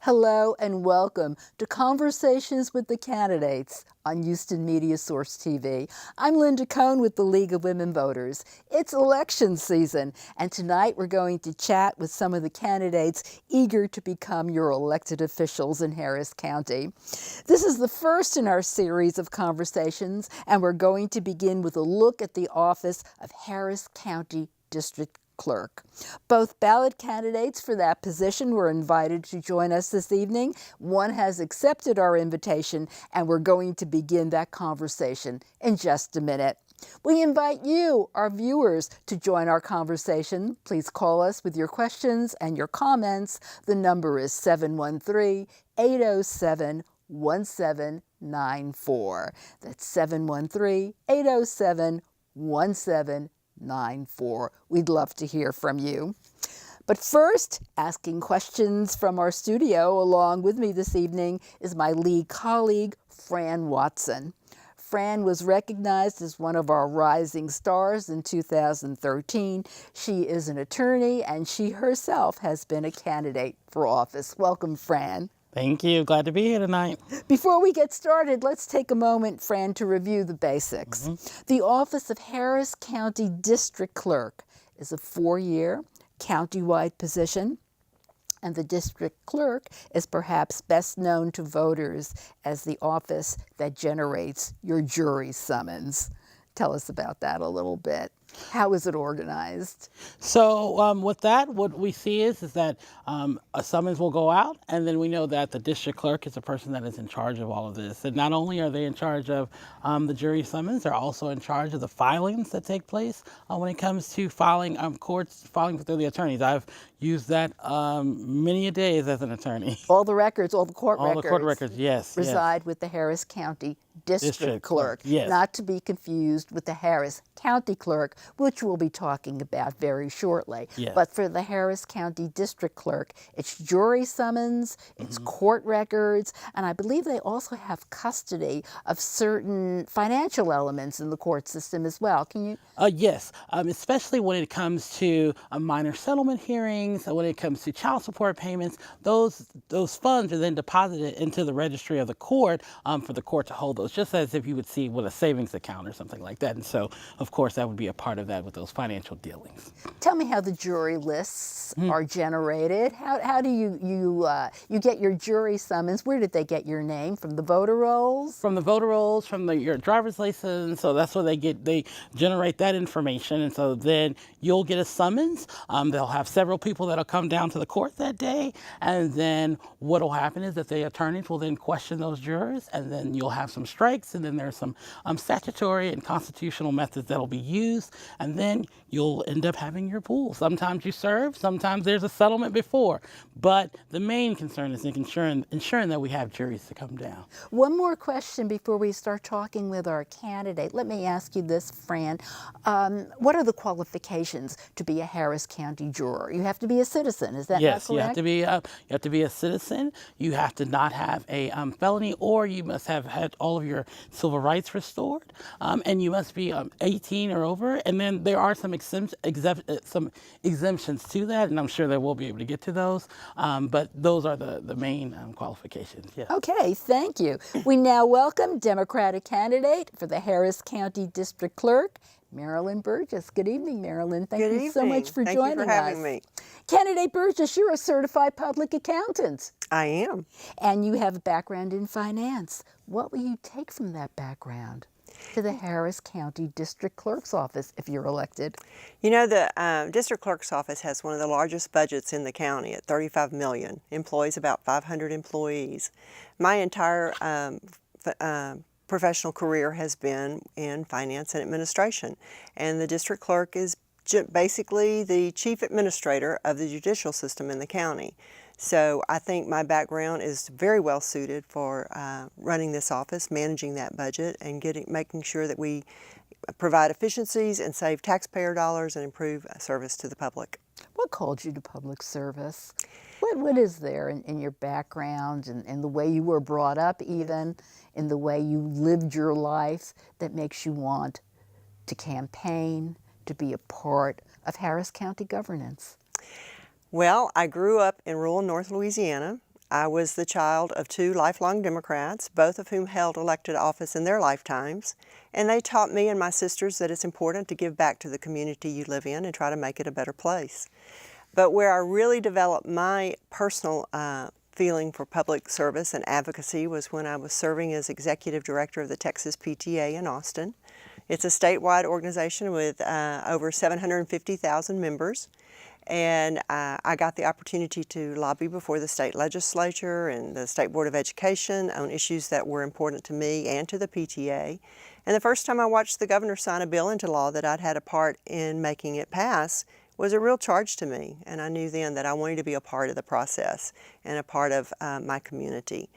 Hello and welcome to Conversations with the Candidates on Houston Media Source TV. I'm Linda Cohn with the League of Women Voters. It's election season, and tonight we're going to chat with some of the candidates eager to become your elected officials in Harris County. This is the first in our series of conversations, and we're going to begin with a look at the office of Harris County District Clerk. Both ballot candidates for that position were invited to join us this evening. One has accepted our invitation, and we're going to begin that conversation in just a minute. We invite you, our viewers, to join our conversation. Please call us with your questions and your comments. The number is 713-807-1794. That's 713-807-1794. We'd love to hear from you. But first, asking questions from our studio along with me this evening is my league colleague, Fran Watson. Fran was recognized as one of our rising stars in 2013. She is an attorney, and she herself has been a candidate for office. Welcome, Fran. Thank you. Glad to be here tonight. Before we get started, let's take a moment, Fran, to review the basics. The office of Harris County District Clerk is a 4-year county-wide position, and the district clerk is perhaps best known to voters as the office that generates your jury summons. Tell us about that a little bit. How is it organized? So with that, what we see is that a summons will go out, and then we know that the district clerk is the person that is in charge of all of this. And not only are they in charge of the jury summons, they're also in charge of the filings that take place when it comes to filing filing through the attorneys. I've used that many a days as an attorney. All the records, all the court records. All the court records, yes. Reside with the Harris County District Clerk. Yes. Not to be confused with the Harris County Clerk, which we'll be talking about very shortly. Yes. But for the Harris County District Clerk, it's jury summons, it's court records, and I believe they also have custody of certain financial elements in the court system as well. Can you? Yes, especially when it comes to minor settlement hearings, when it comes to child support payments, those funds are then deposited into the registry of the court for the court to hold those, just as if you would see with a savings account or something like that. And so, of course, that would be a part of that with those financial dealings. Tell me how the jury lists are generated. How do you get your jury summons? Where did they get your name? From the voter rolls? From the voter rolls, from your driver's license. So that's where they generate that information. And so then you'll get a summons. They'll have several people that'll come down to the court that day. And then what will happen is that the attorneys will then question those jurors, and then you'll have some strikes, and then there's some statutory and constitutional methods that'll be used, and then you'll end up having your pool. Sometimes you serve, sometimes there's a settlement before, but the main concern is ensuring that we have juries to come down. One more question before we start talking with our candidate. Let me ask you this, Fran. What are the qualifications to be a Harris County juror? You have to be a citizen, is that not correct? Yes, you have to be a citizen. You have to not have a felony, or you must have had all of your civil rights restored, and you must be 18 or over. And then there are some exemptions to that, and I'm sure that we'll be able to get to those. But those are the main qualifications. Yes. Okay, thank you. We now welcome Democratic candidate for the Harris County District Clerk, Marilyn Burgess. Good evening, Marilyn. Thank you so much for joining us. Thank you for having me. Candidate Burgess, you're a certified public accountant. I am. And you have a background in finance. What will you take from that background to the Harris County District Clerk's office if you're elected? You know, the District Clerk's office has one of the largest budgets in the county at $35 million, employs about 500 employees. My entire professional career has been in finance and administration, and the district clerk is basically the chief administrator of the judicial system in the county. So I think my background is very well suited for running this office, managing that budget, and making sure that we provide efficiencies and save taxpayer dollars and improve service to the public. What called you to public service? What is there in your background and in the way you were brought up, even in the way you lived your life, that makes you want to campaign, to be a part of Harris County governance? Well, I grew up in rural North Louisiana. I was the child of two lifelong Democrats, both of whom held elected office in their lifetimes, and they taught me and my sisters that it's important to give back to the community you live in and try to make it a better place. But where I really developed my personal feeling for public service and advocacy was when I was serving as executive director of the Texas PTA in Austin. It's a statewide organization with over 750,000 members. And I got the opportunity to lobby before the state legislature and the State Board of Education on issues that were important to me and to the PTA. And the first time I watched the governor sign a bill into law that I'd had a part in making it pass was a real charge to me. And I knew then that I wanted to be a part of the process and a part of my community.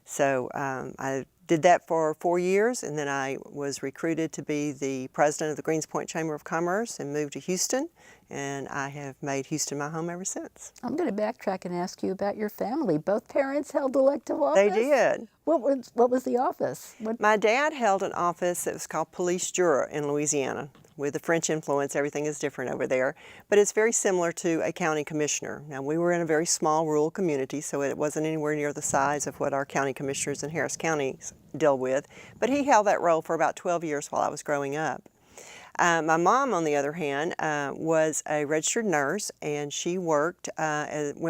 So I did that for 4 years, and then I was recruited to be the president of the Greens Point Chamber of Commerce and moved to Houston, and I have made Houston my home ever since. I'm going to backtrack and ask you about your family. Both parents held elective office? They did. What was the office? My dad held an office that was called police juror in Louisiana. With the French influence, everything is different over there, but it's very similar to a county commissioner. Now, we were in a very small rural community, so it wasn't anywhere near the size of what our county commissioners in Harris County deal with, but he held that role for about 12 years while I was growing up. My mom, on the other hand, was a registered nurse, and she went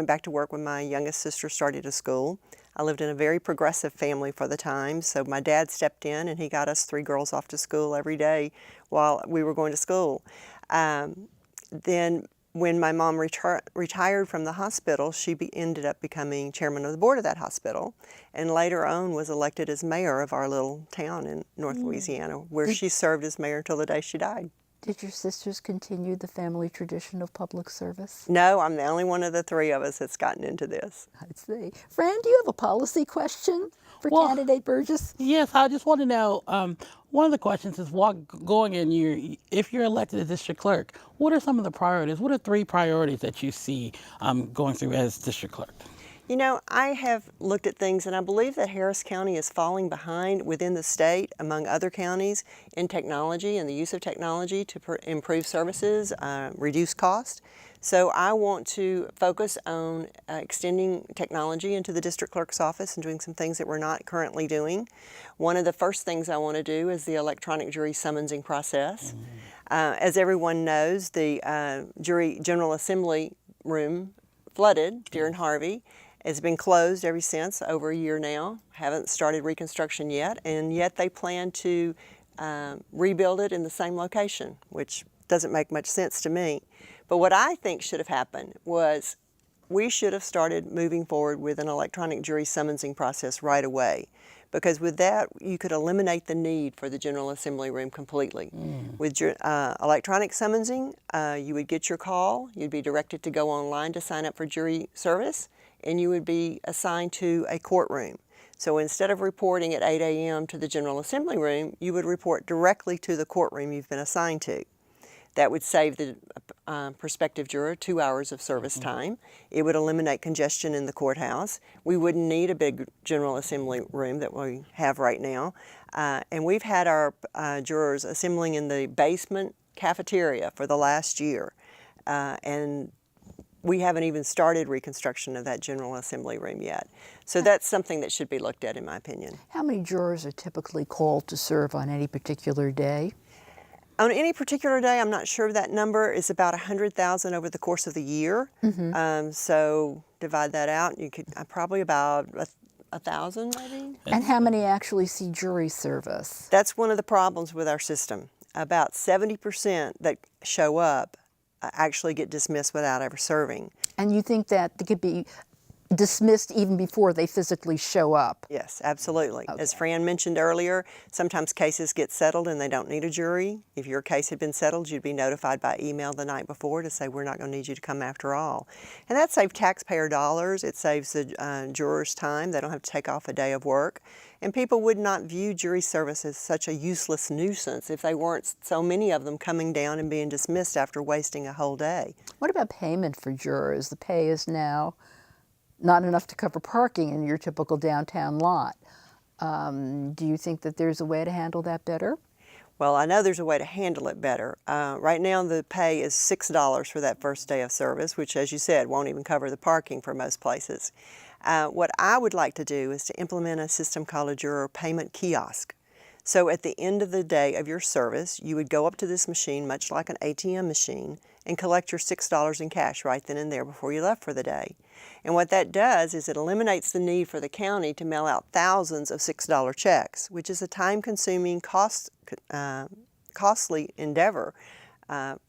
back to work when my youngest sister started at school. I lived in a very progressive family for the time, so my dad stepped in and he got us 3 girls off to school every day while we were going to school. Then when my mom retired from the hospital, she ended up becoming chairman of the board of that hospital, and later on was elected as mayor of our little town in North Louisiana, where she served as mayor until the day she died. Did your sisters continue the family tradition of public service? No, I'm the only one of the 3 of us that's gotten into this. I see. Fran, do you have a policy question for candidate Burgess? Yes, I just want to know, one of the questions is if you're elected as district clerk, what are some of the priorities? What are 3 priorities that you see going through as district clerk? You know, I have looked at things, and I believe that Harris County is falling behind within the state, among other counties, in technology and the use of technology to improve services, reduce cost. So I want to focus on extending technology into the district clerk's office and doing some things that we're not currently doing. One of the first things I want to do is the electronic jury summonsing process. As everyone knows, the General Assembly room flooded during Harvey. It's been closed ever since, over a year now. Haven't started reconstruction yet, and yet they plan to rebuild it in the same location, which doesn't make much sense to me. But what I think should have happened was we should have started moving forward with an electronic jury summonsing process right away, because with that you could eliminate the need for the General Assembly room completely. With electronic summonsing, you would get your call, you'd be directed to go online to sign up for jury service, and you would be assigned to a courtroom. So instead of reporting at 8 a.m. to the General Assembly room, you would report directly to the courtroom you've been assigned to. That would save the prospective juror 2 hours of service time. It would eliminate congestion in the courthouse. We wouldn't need a big General Assembly room that we have right now. And we've had our jurors assembling in the basement cafeteria for the last year. And we haven't even started reconstruction of that General Assembly room yet. So that's something that should be looked at, in my opinion. How many jurors are typically called to serve on any particular day? On any particular day, I'm not sure of that number. It's about 100,000 over the course of the year. So divide that out, you could probably about 1,000 maybe. And how many actually see jury service? That's one of the problems with our system. About 70% that show up actually get dismissed without ever serving. And you think that there could be dismissed even before they physically show up. Yes, absolutely. Okay. As Fran mentioned earlier, sometimes cases get settled and they don't need a jury. If your case had been settled, you'd be notified by email the night before to say, we're not going to need you to come after all. And that saves taxpayer dollars. It saves the jurors time. They don't have to take off a day of work. And people would not view jury service as such a useless nuisance if they weren't so many of them coming down and being dismissed after wasting a whole day. What about payment for jurors? The pay is now not enough to cover parking in your typical downtown lot. Do you think that there's a way to handle that better? Well, I know there's a way to handle it better. Right now the pay is $6 for that first day of service, which, as you said, won't even cover the parking for most places. What I would like to do is to implement a system called a juror payment kiosk. So at the end of the day of your service, you would go up to this machine, much like an ATM machine, and collect your $6 in cash right then and there before you left for the day. And what that does is it eliminates the need for the county to mail out thousands of $6 checks, which is a time-consuming, costly endeavor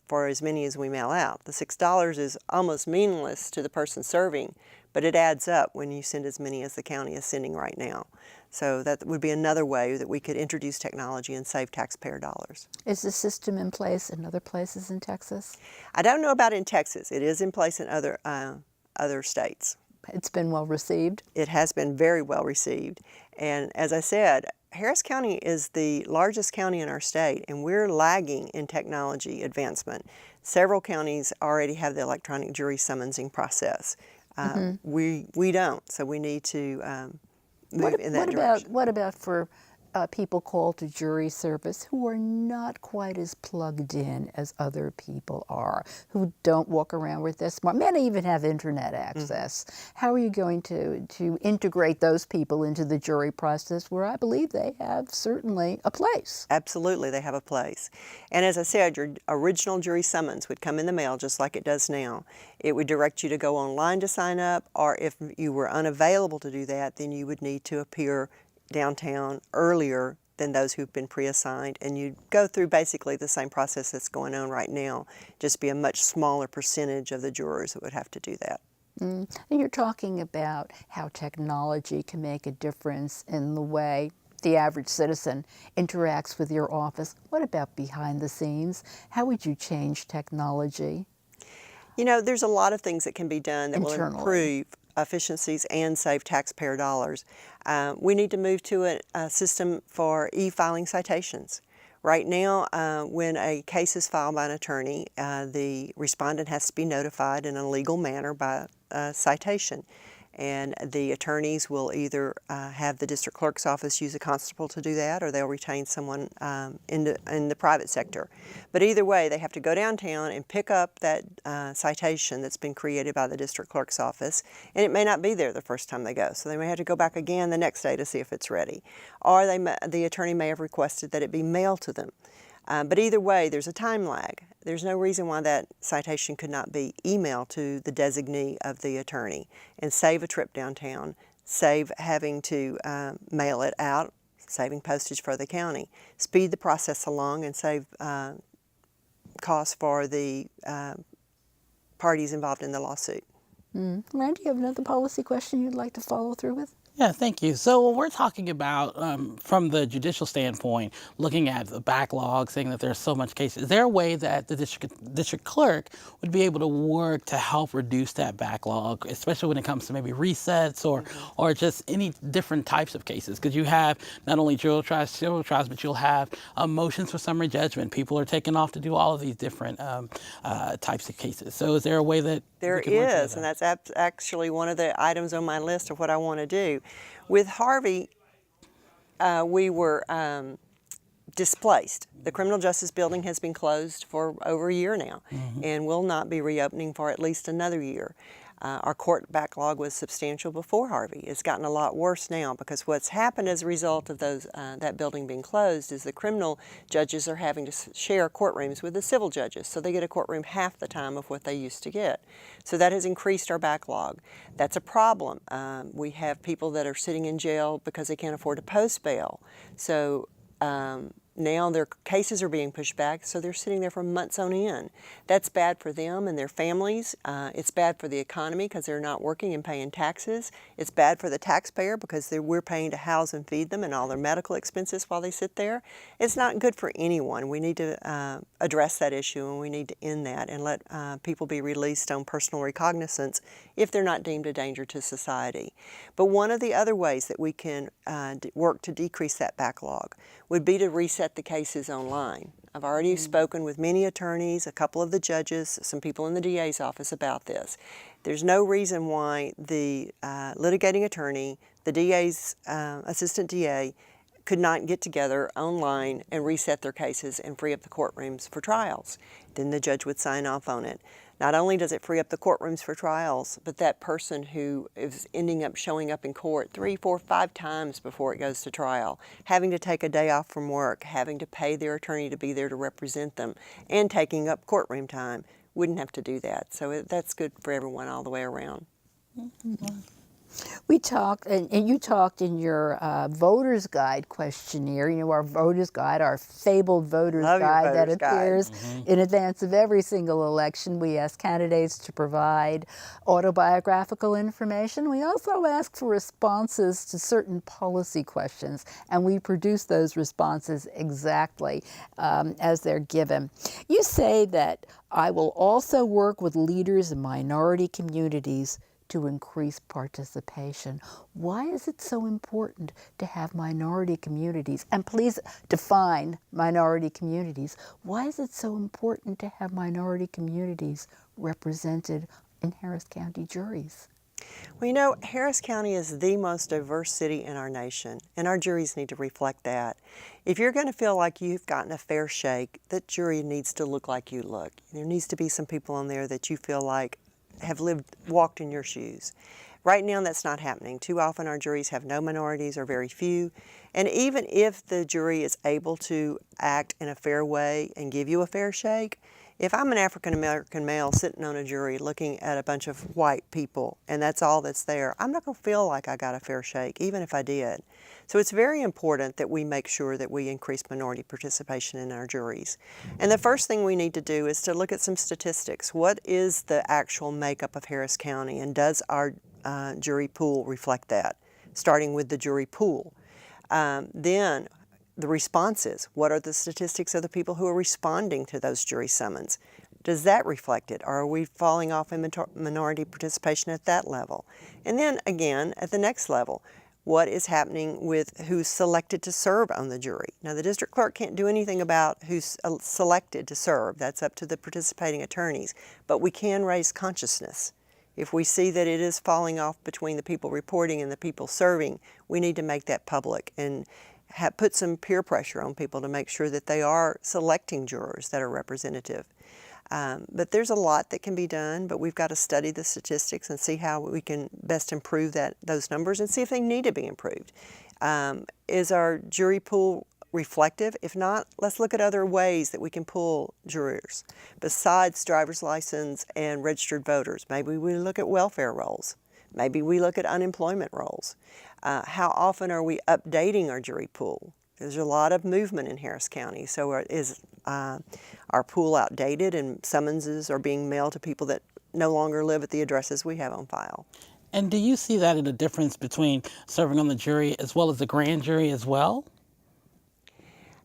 for as many as we mail out. The $6 is almost meaningless to the person serving, but it adds up when you send as many as the county is sending right now. So that would be another way that we could introduce technology and save taxpayer dollars. Is the system in place in other places in Texas? I don't know about in Texas. It is in place in other states. It's been well received? It has been very well received. And as I said, Harris County is the largest county in our state, and we're lagging in technology advancement. Several counties already have the electronic jury summonsing process. We don't, so we need to move in that direction. What about for people called to jury service who are not quite as plugged in as other people are, who don't walk around with their smart, many even have internet access. How are you going to integrate those people into the jury process, where I believe they have certainly a place? Absolutely, they have a place. And as I said, your original jury summons would come in the mail just like it does now. It would direct you to go online to sign up, or if you were unavailable to do that, then you would need to appear downtown earlier than those who've been pre-assigned, and you go through basically the same process that's going on right now, just be a much smaller percentage of the jurors that would have to do that. And you're talking about how technology can make a difference in the way the average citizen interacts with your office. What about behind the scenes? How would you change technology? You know, there's a lot of things that can be done that will Internally. improve efficiencies and save taxpayer dollars. We need to move to a system for e-filing citations. Right now, when a case is filed by an attorney, the respondent has to be notified in a legal manner by a citation. And the attorneys will either have the district clerk's office use a constable to do that, or they'll retain someone in the private sector. But either way, they have to go downtown and pick up that citation that's been created by the district clerk's office, and it may not be there the first time they go, so they may have to go back again the next day to see if it's ready. Or the attorney may have requested that it be mailed to them. But either way, there's a time lag. There's no reason why that citation could not be emailed to the designee of the attorney and save a trip downtown, save having to mail it out, saving postage for the county, speed the process along, and save costs for the parties involved in the lawsuit. Randy, you have another policy question you'd like to follow through with? Yeah, thank you. So when we're talking about, from the judicial standpoint, looking at the backlog, saying that there's so much cases, is there a way that the district clerk would be able to work to help reduce that backlog, especially when it comes to maybe resets or just any different types of cases? Because you have not only civil trials, but you'll have motions for summary judgment. People are taking off to do all of these different types of cases. So is there a way that There is, and that's actually one of the items on my list of what I want to do. With Harvey, we were displaced. The criminal justice building has been closed for over a year now and will not be reopening for at least another year. Our court backlog was substantial before Harvey. It's gotten a lot worse now because what's happened as a result of that building being closed is the criminal judges are having to share courtrooms with the civil judges, so they get a courtroom half the time of what they used to get. So that has increased our backlog. That's a problem. We have people that are sitting in jail because they can't afford to post bail. So now their cases are being pushed back, so they're sitting there for months on end. That's bad for them and their families. It's bad for the economy because they're not working and paying taxes. It's bad for the taxpayer because we're paying to house and feed them and all their medical expenses while they sit there. It's not good for anyone. We need to address that issue, and we need to end that and let people be released on personal recognizance if they're not deemed a danger to society. But one of the other ways that we can work to decrease that backlog would be to reset the cases online. I've already spoken with many attorneys, a couple of the judges, some people in the DA's office about this. There's no reason why the litigating attorney, the DA's assistant DA, could not get together online and reset their cases and free up the courtrooms for trials. Then the judge would sign off on it. Not only does it free up the courtrooms for trials, but that person who is ending up showing up in court 3, 4, 5 times before it goes to trial, having to take a day off from work, having to pay their attorney to be there to represent them, and taking up courtroom time, wouldn't have to do that. So that's good for everyone all the way around. Mm-hmm. We talked, and you talked in your voter's guide questionnaire, our voter's guide, our fabled voter's guide that appears in advance of every single election. We ask candidates to provide autobiographical information. We also ask for responses to certain policy questions, and we produce those responses exactly as they're given. You say that I will also work with leaders in minority communities to increase participation. Why is it so important to have minority communities? And please define minority communities. Why is it so important to have minority communities represented in Harris County juries? Well, Harris County is the most diverse city in our nation, and our juries need to reflect that. If you're going to feel like you've gotten a fair shake, that jury needs to look like you look. There needs to be some people on there that you feel like have walked in your shoes. Right now, that's not happening. Too often our juries have no minorities or very few. And even if the jury is able to act in a fair way and give you a fair shake, if I'm an African American male sitting on a jury looking at a bunch of white people and that's all that's there, I'm not going to feel like I got a fair shake, even if I did. So it's very important that we make sure that we increase minority participation in our juries. And the first thing we need to do is to look at some statistics. What is the actual makeup of Harris County, and does our jury pool reflect that? Starting with the jury pool. Then the responses. What are the statistics of the people who are responding to those jury summons? Does that reflect it? Or are we falling off in minority participation at that level? And then again, at the next level, what is happening with who's selected to serve on the jury? Now, the district clerk can't do anything about who's selected to serve. That's up to the participating attorneys. But we can raise consciousness. If we see that it is falling off between the people reporting and the people serving, we need to make that public and put some peer pressure on people to make sure that they are selecting jurors that are representative. But there's a lot that can be done, but we've got to study the statistics and see how we can best improve those numbers and see if they need to be improved. Is our jury pool reflective? If not, let's look at other ways that we can pull jurors. Besides driver's license and registered voters, maybe we look at welfare rolls. Maybe we look at unemployment rolls. How often are we updating our jury pool? There's a lot of movement in Harris County, so is our pool outdated and summonses are being mailed to people that no longer live at the addresses we have on file? And do you see that in a difference between serving on the jury as well as the grand jury as well?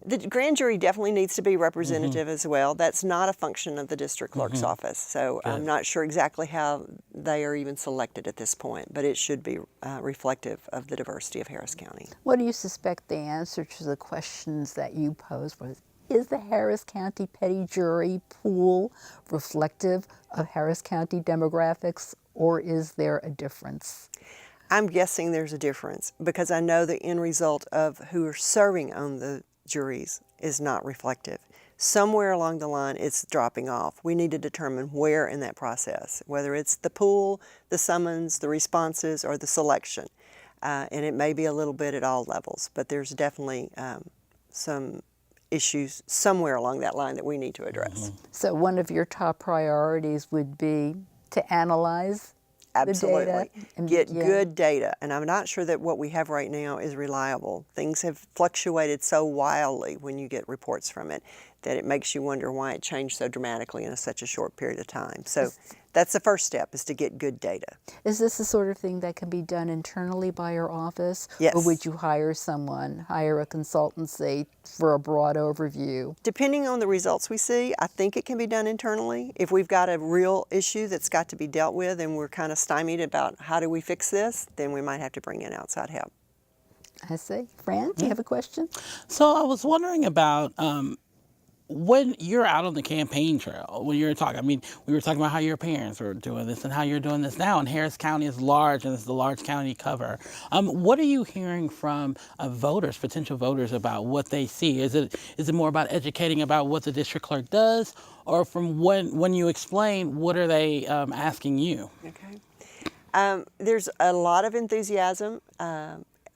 The grand jury definitely needs to be representative as well. That's not a function of the district clerk's office, so I'm not sure exactly how they are even selected at this point, but it should be reflective of the diversity of Harris County. What do you suspect the answer to the questions that you posed was? Is the Harris County petty jury pool reflective of Harris County demographics, or is there a difference? I'm guessing there's a difference because I know the end result of who are serving on the juries is not reflective. Somewhere along the line it's dropping off. We need to determine where in that process, whether it's the pool, the summons, the responses, or the selection. And it may be a little bit at all levels, but there's definitely some issues somewhere along that line that we need to address. So one of your top priorities would be to analyze Absolutely. and Get yeah. good data. And I'm not sure that what we have right now is reliable. Things have fluctuated so wildly when you get reports from it that it makes you wonder why it changed so dramatically in such a short period of time. So that's the first step, is to get good data. Is this the sort of thing that can be done internally by your office? Yes. Or would you hire a consultancy for a broad overview? Depending on the results we see, I think it can be done internally. If we've got a real issue that's got to be dealt with and we're kind of stymied about how do we fix this, then we might have to bring in outside help. I see. Fran, do you have a question? So I was wondering about when you're out on the campaign trail, when you're talking, I mean, we were talking about how your parents were doing this and how you're doing this now, and Harris County is large and it's the large county cover. What are you hearing from voters, potential voters, about what they see? Is it more about educating about what the district clerk does, or from when you explain, what are they asking you? Okay. There's a lot of enthusiasm.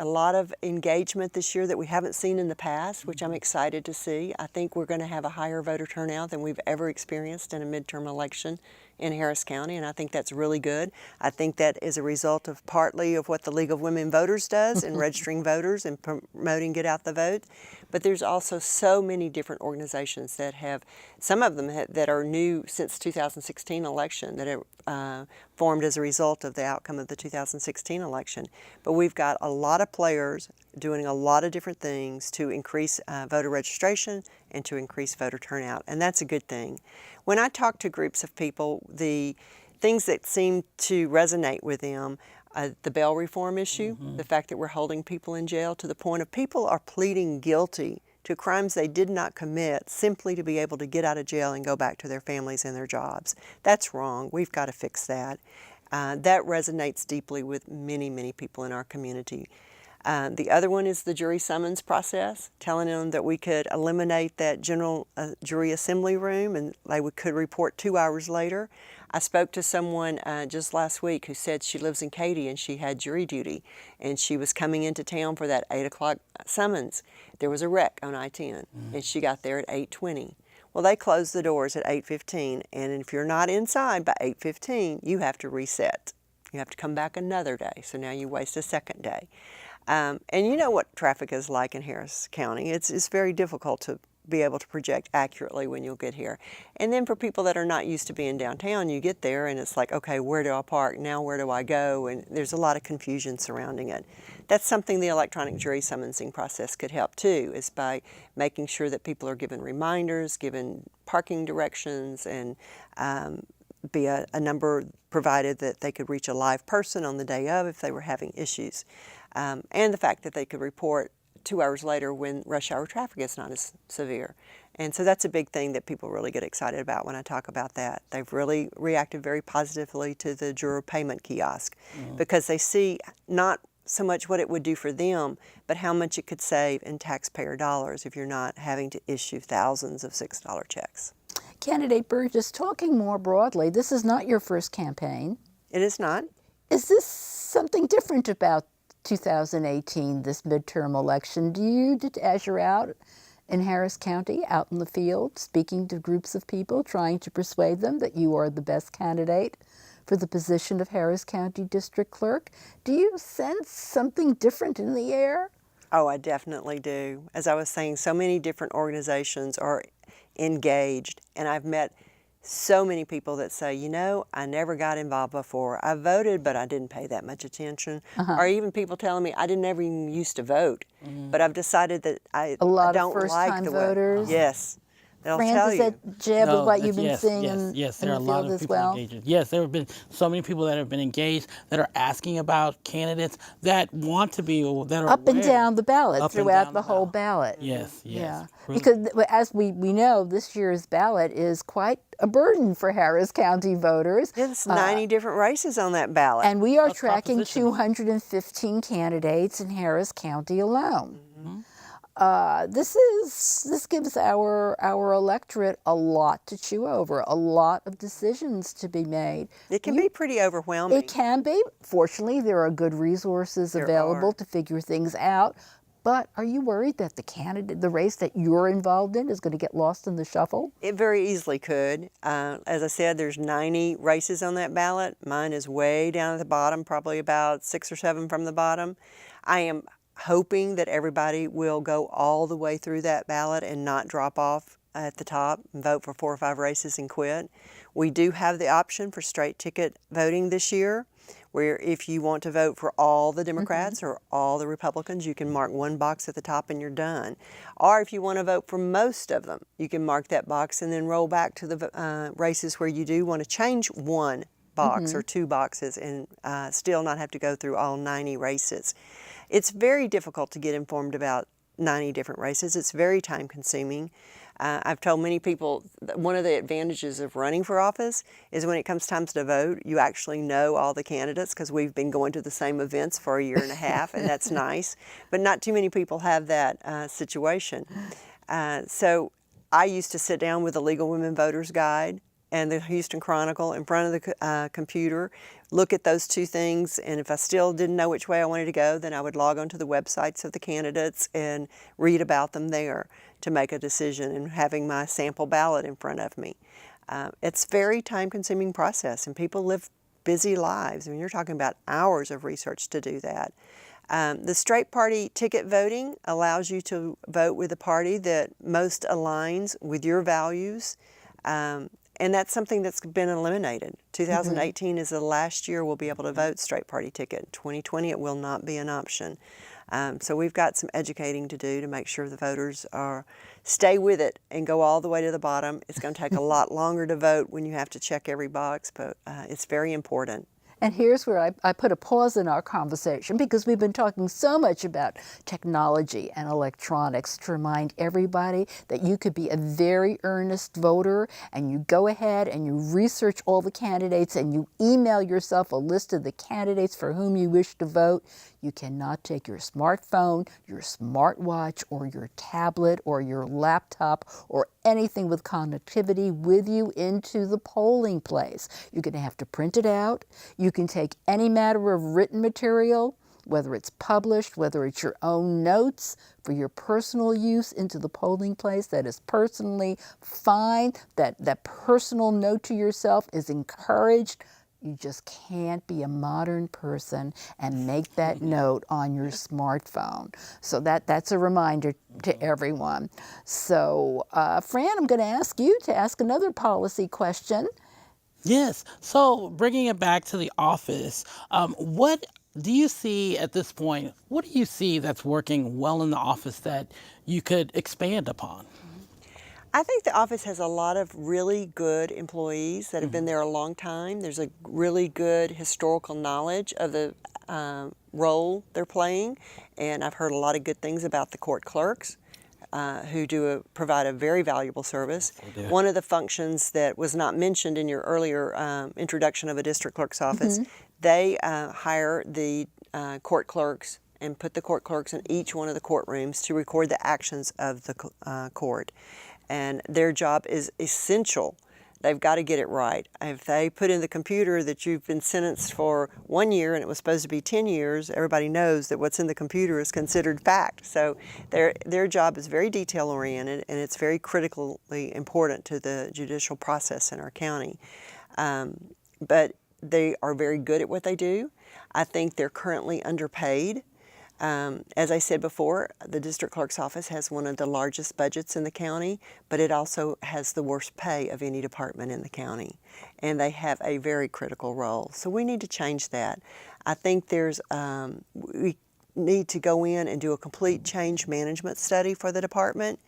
A lot of engagement this year that we haven't seen in the past, which I'm excited to see. I think we're going to have a higher voter turnout than we've ever experienced in a midterm election in Harris County, and I think that's really good. I think that is a result of partly of what the League of Women Voters does in registering voters and promoting get out the vote. But there's also so many different organizations that have, some of them that are new since 2016 election, that are formed as a result of the outcome of the 2016 election. But we've got a lot of players doing a lot of different things to increase voter registration and to increase voter turnout, and that's a good thing. When I talk to groups of people, the things that seem to resonate with them, the bail reform issue, the fact that we're holding people in jail to the point of people are pleading guilty to crimes they did not commit simply to be able to get out of jail and go back to their families and their jobs. That's wrong. We've got to fix that. That resonates deeply with many, many people in our community. The other one is the jury summons process, telling them that we could eliminate that general jury assembly room and they could report 2 hours later. I spoke to someone just last week who said she lives in Katy and she had jury duty and she was coming into town for that 8 o'clock summons. There was a wreck on I-10 and she got there at 8:20. Well, they closed the doors at 8:15, and if you're not inside by 8:15, you have to reset. You have to come back another day, so now you waste a second day. And you know what traffic is like in Harris County. It's very difficult to be able to project accurately when you'll get here. And then for people that are not used to being downtown, you get there and it's like, okay, where do I park? Now where do I go? And there's a lot of confusion surrounding it. That's something the electronic jury summonsing process could help too, is by making sure that people are given reminders, given parking directions, and be a number provided that they could reach a live person on the day of if they were having issues. And the fact that they could report 2 hours later when rush hour traffic is not as severe. And so that's a big thing that people really get excited about when I talk about that. They've really reacted very positively to the juror payment kiosk because they see not so much what it would do for them, but how much it could save in taxpayer dollars if you're not having to issue thousands of $6 checks. Candidate Burgess, talking more broadly, this is not your first campaign. It is not. Is this something different about 2018, this midterm election? Do you, as you're out in Harris County, out in the field, speaking to groups of people, trying to persuade them that you are the best candidate for the position of Harris County District Clerk, do you sense something different in the air? Oh, I definitely do. As I was saying, so many different organizations are engaged, and I've met so many people that say, you know, I never got involved before. I voted, but I didn't pay that much attention. Or even people telling me I didn't ever even used to vote, but I've decided that I don't like the way. A lot of first-time voters. Yes. They'll Fran, tell does you. that jab with what you've been seeing in there the are a lot field of as people well? engaged. Yes, there have been so many people that have been engaged that are asking about candidates that want to be, that are Up and aware. down the ballot, Up and throughout down the the whole ballot. ballot. Yes, yes. Yeah, Really. because as we know, this year's ballot is quite a burden for Harris County voters. There's 90 different races on that ballot. And we are That's tracking proposition. 215 candidates in Harris County alone. This gives our electorate a lot to chew over, a lot of decisions to be made. It can be pretty overwhelming. It can be. Fortunately, there are good resources available to figure things out. But are you worried that the race that you're involved in is going to get lost in the shuffle? It very easily could. As I said, there's 90 races on that ballot. Mine is way down at the bottom, probably about 6 or 7 from the bottom. I am hoping that everybody will go all the way through that ballot and not drop off at the top and vote for 4 or 5 races and quit. We do have the option for straight ticket voting this year, where if you want to vote for all the Democrats or all the Republicans, you can mark one box at the top and you're done. Or if you want to vote for most of them, you can mark that box and then roll back to the races where you do want to change one box or 2 boxes and still not have to go through all 90 races. It's very difficult to get informed about 90 different races. It's very time consuming. I've told many people that one of the advantages of running for office is when it comes time to vote, you actually know all the candidates because we've been going to the same events for a year and a half, and that's nice. But not too many people have that situation. So I used to sit down with the League of Women Voters Guide and the Houston Chronicle in front of the computer, look at those 2 things, and if I still didn't know which way I wanted to go, then I would log onto the websites of the candidates and read about them there to make a decision, and having my sample ballot in front of me. It's a very time-consuming process, and people live busy lives. I mean, you're talking about hours of research to do that. The straight party ticket voting allows you to vote with a party that most aligns with your values. And that's something that's been eliminated. 2018 is the last year we'll be able to vote straight party ticket. 2020 it will not be an option. So we've got some educating to do to make sure the voters stay with it and go all the way to the bottom. It's going to take a lot longer to vote when you have to check every box, but it's very important. And here's where I put a pause in our conversation, because we've been talking so much about technology and electronics, to remind everybody that you could be a very earnest voter, and you go ahead and you research all the candidates and you email yourself a list of the candidates for whom you wish to vote. You cannot take your smartphone, your smartwatch, or your tablet, or your laptop, or anything with connectivity with you into the polling place. You're going to have to print it out. You can take any matter of written material, whether it's published, whether it's your own notes for your personal use into the polling place. That is personally fine. That personal note to yourself is encouraged. You just can't be a modern person and make that note on your smartphone. So that's a reminder to everyone. So, Fran, I'm going to ask you to ask another policy question. Yes. So bringing it back to the office, what do you see at this point? What do you see that's working well in the office that you could expand upon? I think the office has a lot of really good employees that have been there a long time. There's a really good historical knowledge of the role they're playing, and I've heard a lot of good things about the court clerks who provide a very valuable service. One of the functions that was not mentioned in your earlier introduction of a district clerk's office, they hire the court clerks and put the court clerks in each one of the courtrooms to record the actions of the court. And their job is essential. They've got to get it right. If they put in the computer that you've been sentenced for 1 year and it was supposed to be 10 years, everybody knows that what's in the computer is considered fact. So their job is very detail oriented, and it's very critically important to the judicial process in our county. But they are very good at what they do. I think they're currently underpaid. As I said before, the district clerk's office has one of the largest budgets in the county, but it also has the worst pay of any department in the county, and they have a very critical role. So we need to change that. I think we need to go in and do a complete change management study for the department,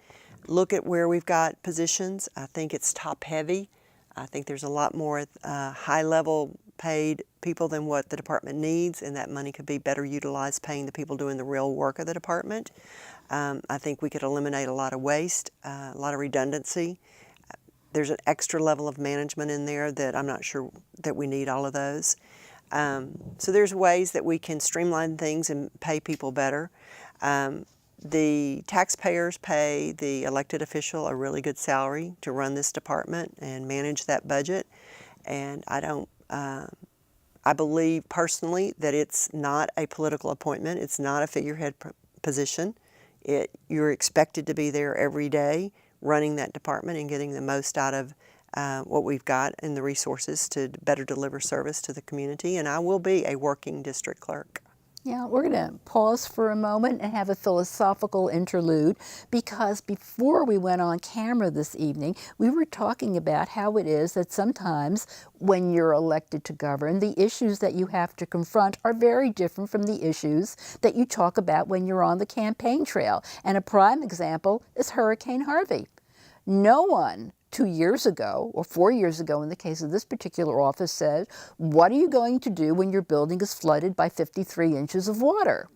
look at where we've got positions. I think it's top heavy. I think there's a lot more high level paid people than what the department needs, and that money could be better utilized paying the people doing the real work of the department. I think we could eliminate a lot of waste, a lot of redundancy. There's an extra level of management in there that I'm not sure that we need all of those. So there's ways that we can streamline things and pay people better. The taxpayers pay the elected official a really good salary to run this department and manage that budget, and I believe personally that it's not a political appointment. It's not a figurehead position. You're expected to be there every day running that department and getting the most out of what we've got and the resources to better deliver service to the community, and I will be a working district clerk. Yeah, we're going to pause for a moment and have a philosophical interlude, because before we went on camera this evening, we were talking about how it is that sometimes when you're elected to govern, the issues that you have to confront are very different from the issues that you talk about when you're on the campaign trail. And a prime example is Hurricane Harvey. No one 2 years ago, or 4 years ago in the case of this particular office, said, what are you going to do when your building is flooded by 53 inches of water?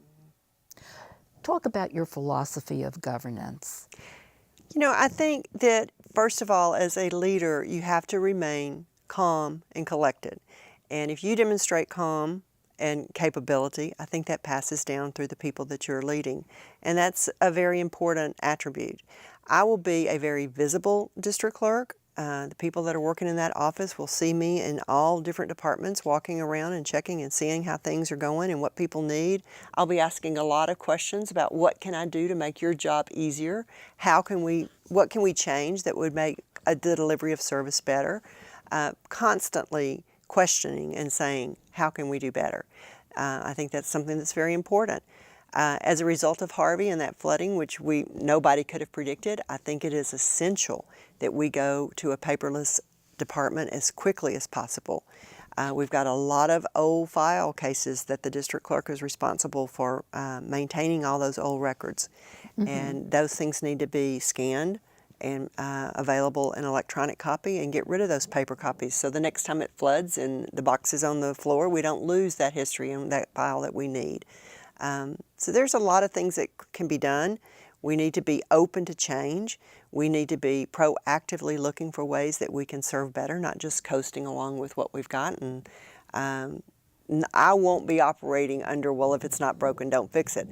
Talk about your philosophy of governance. You know, I think that, first of all, as a leader, you have to remain calm and collected. And if you demonstrate calm and capability, I think that passes down through the people that you're leading. And that's a very important attribute. I will be a very visible district clerk. The people that are working in that office will see me in all different departments, walking around and checking and seeing how things are going and what people need. I'll be asking a lot of questions about what can I do to make your job easier? What can we change that would make the delivery of service better? Constantly questioning and saying, how can we do better? I think that's something that's very important. As a result of Harvey and that flooding, which nobody could have predicted, I think it is essential that we go to a paperless department as quickly as possible. We've got a lot of old file cases that the district clerk is responsible for maintaining all those old records. Mm-hmm. And those things need to be scanned and available in electronic copy, and get rid of those paper copies. So the next time it floods and the box is on the floor, we don't lose that history and that file that we need. So there's a lot of things that can be done. We need to be open to change. We need to be proactively looking for ways that we can serve better, not just coasting along with what we've got. And I won't be operating under, well, if it's not broken, don't fix it.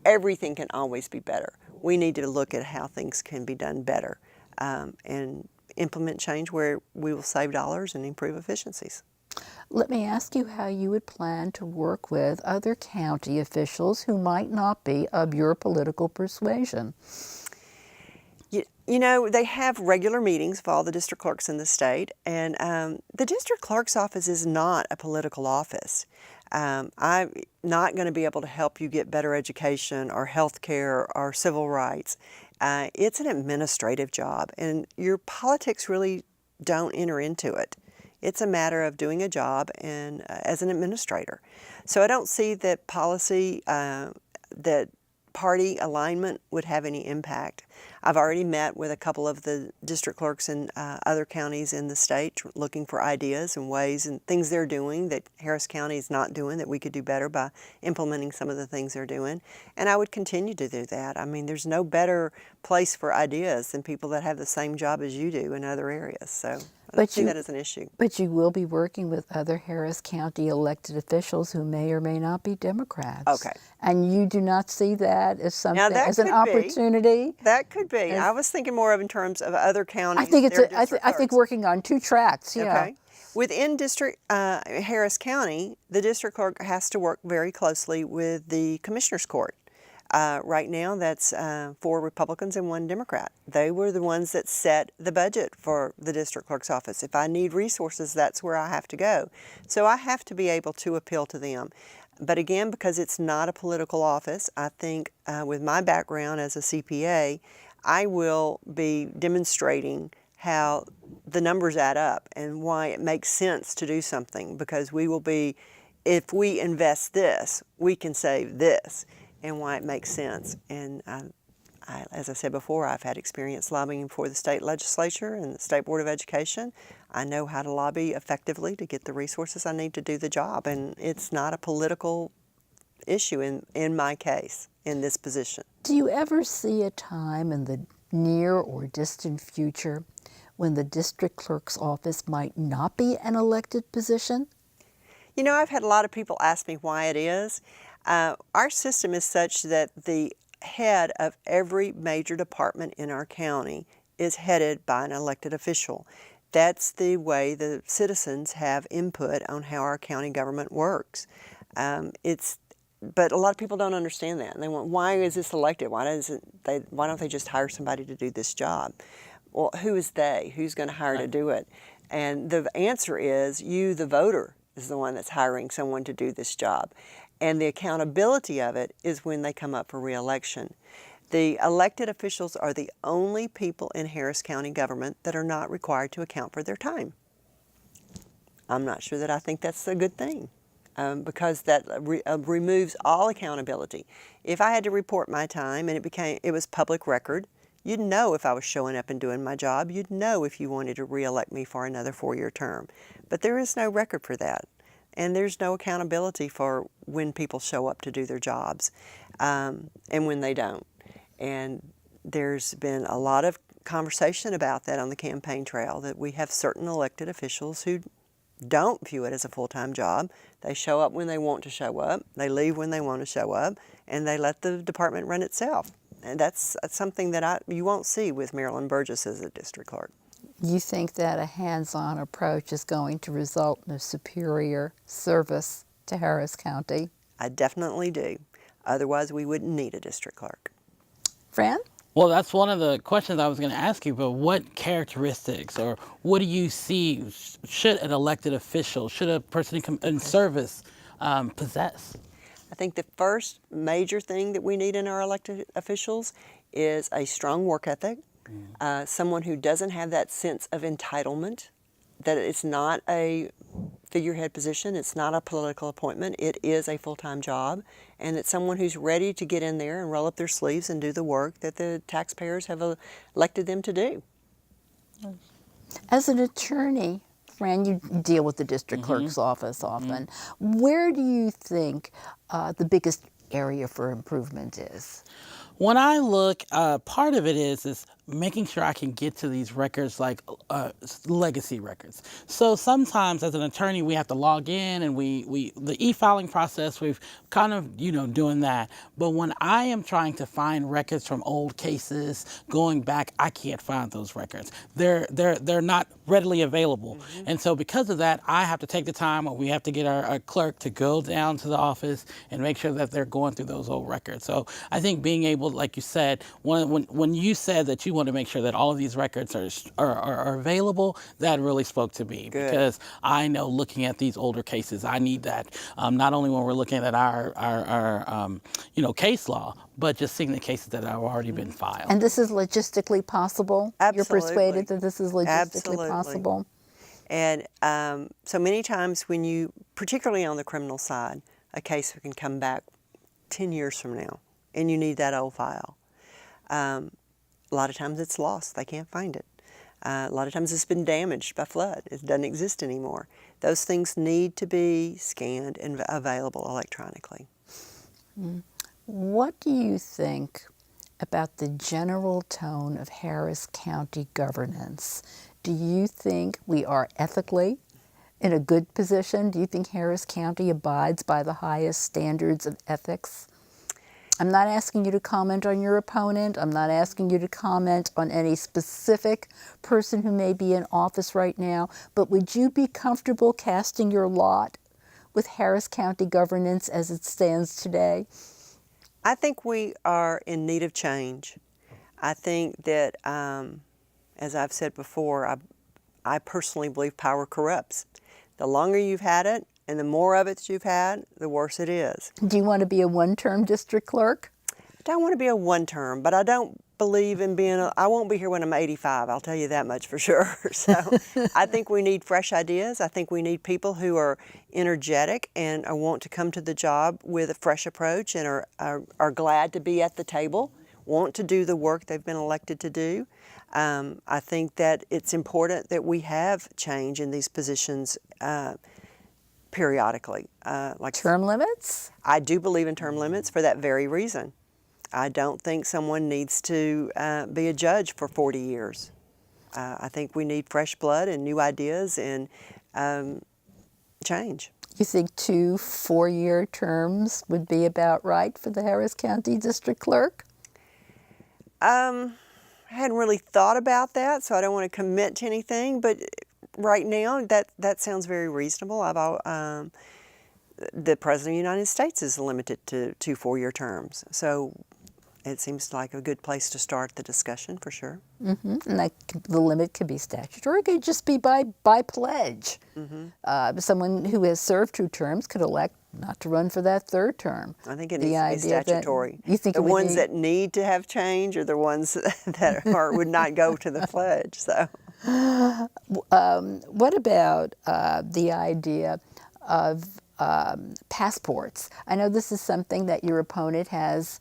Everything can always be better. We need to look at how things can be done better and implement change where we will save dollars and improve efficiencies. Let me ask you how you would plan to work with other county officials who might not be of your political persuasion. You know, they have regular meetings of all the district clerks in the state, and the district clerk's office is not a political office. I'm not going to be able to help you get better education or health care or civil rights. It's an administrative job, and your politics really don't enter into it. It's a matter of doing a job and as an administrator. So I don't see that policy, that party alignment would have any impact. I've already met with a couple of the district clerks in other counties in the state looking for ideas and ways and things they're doing that Harris County is not doing that we could do better by implementing some of the things they're doing. And I would continue to do that. I mean, there's no better place for ideas than people that have the same job as you do in other areas. So I don't see that as an issue. But you will be working with other Harris County elected officials who may or may not be Democrats. Okay. And you do not see that as something, as an could opportunity? That could be. I was thinking more of in terms of other counties. I think I think working on two tracks. Yeah. Okay. Within district Harris County, the district clerk has to work very closely with the Commissioner's Court. Right now, that's 4 Republicans and 1 Democrat. They were the ones that set the budget for the district clerk's office. If I need resources, that's where I have to go. So I have to be able to appeal to them. But again, because it's not a political office, I think with my background as a CPA, I will be demonstrating how the numbers add up and why it makes sense to do something, because we will be, if we invest this, we can save this, and why it makes sense. And as I said before, I've had experience lobbying for the state legislature and the State Board of Education. I know how to lobby effectively to get the resources I need to do the job, and it's not a political issue in my case, in this position. Do you ever see a time in the near or distant future when the district clerk's office might not be an elected position? You know, I've had a lot of people ask me why it is. Our system is such that the head of every major department in our county is headed by an elected official. That's the way the citizens have input on how our county government works. It's but a lot of people don't understand that, and they want, why is this elected? Why don't they just hire somebody to do this job? Well, who is they? Who's going to hire to do it? And the answer is you, the voter, is the one that's hiring someone to do this job. And the accountability of it is when they come up for re-election. The elected officials are the only people in Harris County government that are not required to account for their time. I'm not sure that I think that's a good thing, because that removes all accountability. If I had to report my time and it was public record, you'd know if I was showing up and doing my job. You'd know if you wanted to re-elect me for another 4-year term. But there is no record for that. And there's no accountability for when people show up to do their jobs, and when they don't. And there's been a lot of conversation about that on the campaign trail, that we have certain elected officials who don't view it as a full-time job. They show up when they want to show up, they leave when they want to show up, and they let the department run itself. And that's something that you won't see with Marilyn Burgess as a district clerk. You think that a hands-on approach is going to result in a superior service to Harris County? I definitely do. Otherwise, we wouldn't need a district clerk. Fran? Well, that's one of the questions I was going to ask you, but what characteristics or what do you see should an elected official, should a person in service possess? I think the first major thing that we need in our elected officials is a strong work ethic, someone who doesn't have that sense of entitlement, that it's not a figurehead position, it's not a political appointment, it is a full-time job, and it's someone who's ready to get in there and roll up their sleeves and do the work that the taxpayers have elected them to do. As an attorney, Fran, you deal with the district clerk's office often. Where do you think the biggest area for improvement is? When I look, part of it is making sure I can get to these records, like legacy records. So sometimes as an attorney, we have to log in, and the e-filing process, we've kind of, doing that. But when I am trying to find records from old cases going back, I can't find those records. They're not readily available. And so because of that, I have to take the time, or we have to get our clerk to go down to the office and make sure that they're going through those old records. So I think being able, like you said, when you said that you want to make sure that all of these records are available, that really spoke to me. Good. Because I know, looking at these older cases, I need that, not only when we're looking at our case law, but just seeing the cases that have already been filed. And this is logistically possible? Absolutely. You're persuaded that this is logistically Absolutely. possible? And so many times when particularly on the criminal side, a case can come back 10 years from now, and you need that old file. A lot of times it's lost. They can't find it. A lot of times it's been damaged by flood. It doesn't exist anymore. Those things need to be scanned and available electronically. What do you think about the general tone of Harris County governance? Do you think we are ethically in a good position? Do you think Harris County abides by the highest standards of ethics? I'm not asking you to comment on your opponent. I'm not asking you to comment on any specific person who may be in office right now, but would you be comfortable casting your lot with Harris County governance as it stands today? I think we are in need of change. I think that, as I've said before, I personally believe power corrupts. The longer you've had it, and the more of it you've had, the worse it is. Do you want to be a one-term district clerk? I don't want to be a one-term, but I don't believe in I won't be here when I'm 85, I'll tell you that much for sure. So I think we need fresh ideas. I think we need people who are energetic and want to come to the job with a fresh approach and are glad to be at the table, want to do the work they've been elected to do. I think that it's important that we have change in these positions periodically. Like term limits? I do believe in term limits for that very reason. I don't think someone needs to be a judge for 40 years. I think we need fresh blood and new ideas and change. You think 2 4-year terms would be about right for the Harris County District Clerk? I hadn't really thought about that, so I don't want to commit to anything, but right now that sounds very reasonable. the President of the United States is limited to 2 4-year terms. So it seems like a good place to start the discussion for sure. And the limit could be statutory, it could just be by pledge. Someone who has served 2 terms could elect not to run for that 3rd term. I think it needs to be statutory. You think the ones that need to have change are the ones that would not go to the pledge. So, what about the idea of passports? I know this is something that your opponent has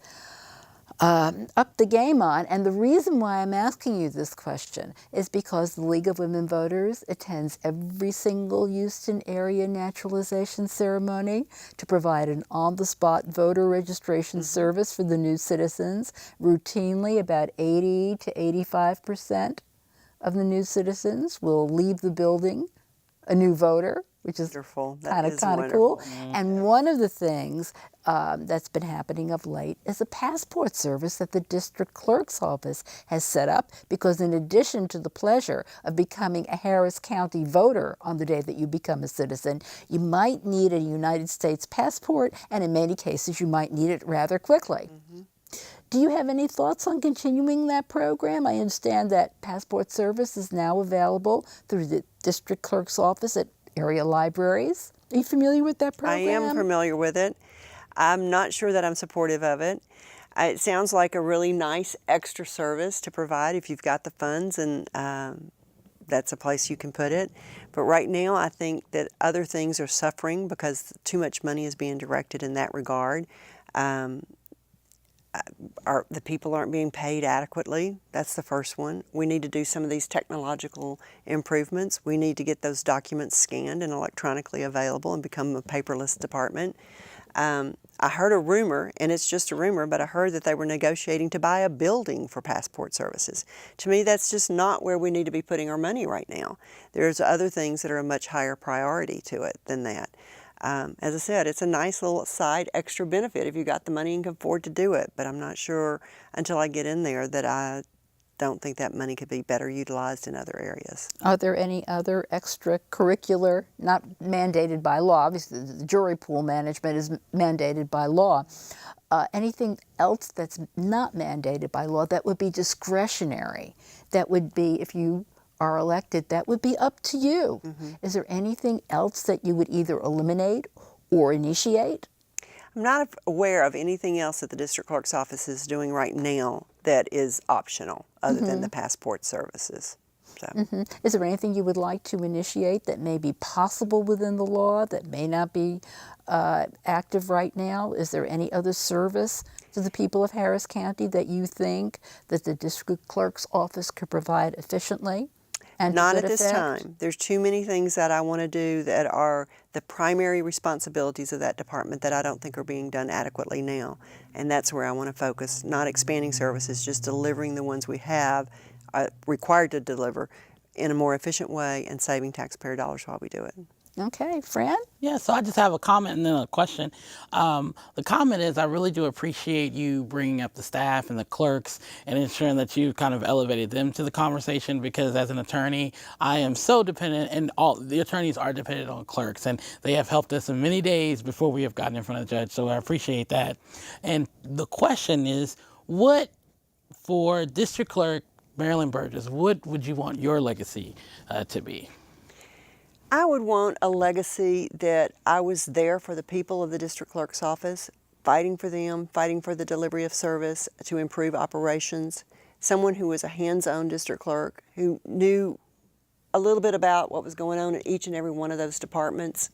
upped the game on, and the reason why I'm asking you this question is because the League of Women Voters attends every single Houston area naturalization ceremony to provide an on-the-spot voter registration service for the new citizens. Routinely, about 80 to 85% of the new citizens will leave the building a new voter, which is kind of cool. And one of the things that's been happening of late is a passport service that the district clerk's office has set up, because in addition to the pleasure of becoming a Harris County voter on the day that you become a citizen, you might need a United States passport, and in many cases you might need it rather quickly. Do you have any thoughts on continuing that program? I understand that passport service is now available through the district clerk's office at area libraries. Are you familiar with that program? I am familiar with it. I'm not sure that I'm supportive of it. It sounds like a really nice extra service to provide if you've got the funds, and that's a place you can put it. But right now, I think that other things are suffering because too much money is being directed in that regard. The people aren't being paid adequately. That's the first one. We need to do some of these technological improvements. We need to get those documents scanned and electronically available and become a paperless department. I heard a rumor, and it's just a rumor, but I heard that they were negotiating to buy a building for passport services. To me, that's just not where we need to be putting our money right now. There's other things that are a much higher priority to it than that. As I said, it's a nice little side extra benefit if you got the money and can afford to do it, but I'm not sure until I get in there that I don't think that money could be better utilized in other areas. Are there any other extracurricular, not mandated by law, obviously the jury pool management is mandated by law, anything else that's not mandated by law that would be discretionary, that would be, if you are elected, that would be up to you? Is there anything else that you would either eliminate or initiate? I'm not aware of anything else that the district clerk's office is doing right now that is optional other than the passport services. So. Is there anything you would like to initiate that may be possible within the law that may not be active right now? Is there any other service to the people of Harris County that you think that the district clerk's office could provide efficiently? And not at this time. There's too many things that I want to do that are the primary responsibilities of that department that I don't think are being done adequately now. And that's where I want to focus, not expanding services, just delivering the ones we have required to deliver in a more efficient way and saving taxpayer dollars while we do it. Okay, Fran? Yeah, so I just have a comment and then a question. The comment is, I really do appreciate you bringing up the staff and the clerks and ensuring that you kind of elevated them to the conversation, because as an attorney, I am so dependent, and all the attorneys are dependent on clerks, and they have helped us in many days before we have gotten in front of the judge, so I appreciate that. And the question is, what for District Clerk Marilyn Burgess, what would you want your legacy to be? I would want a legacy that I was there for the people of the district clerk's office, fighting for them, fighting for the delivery of service to improve operations. Someone who was a hands-on district clerk, who knew a little bit about what was going on in each and every one of those departments.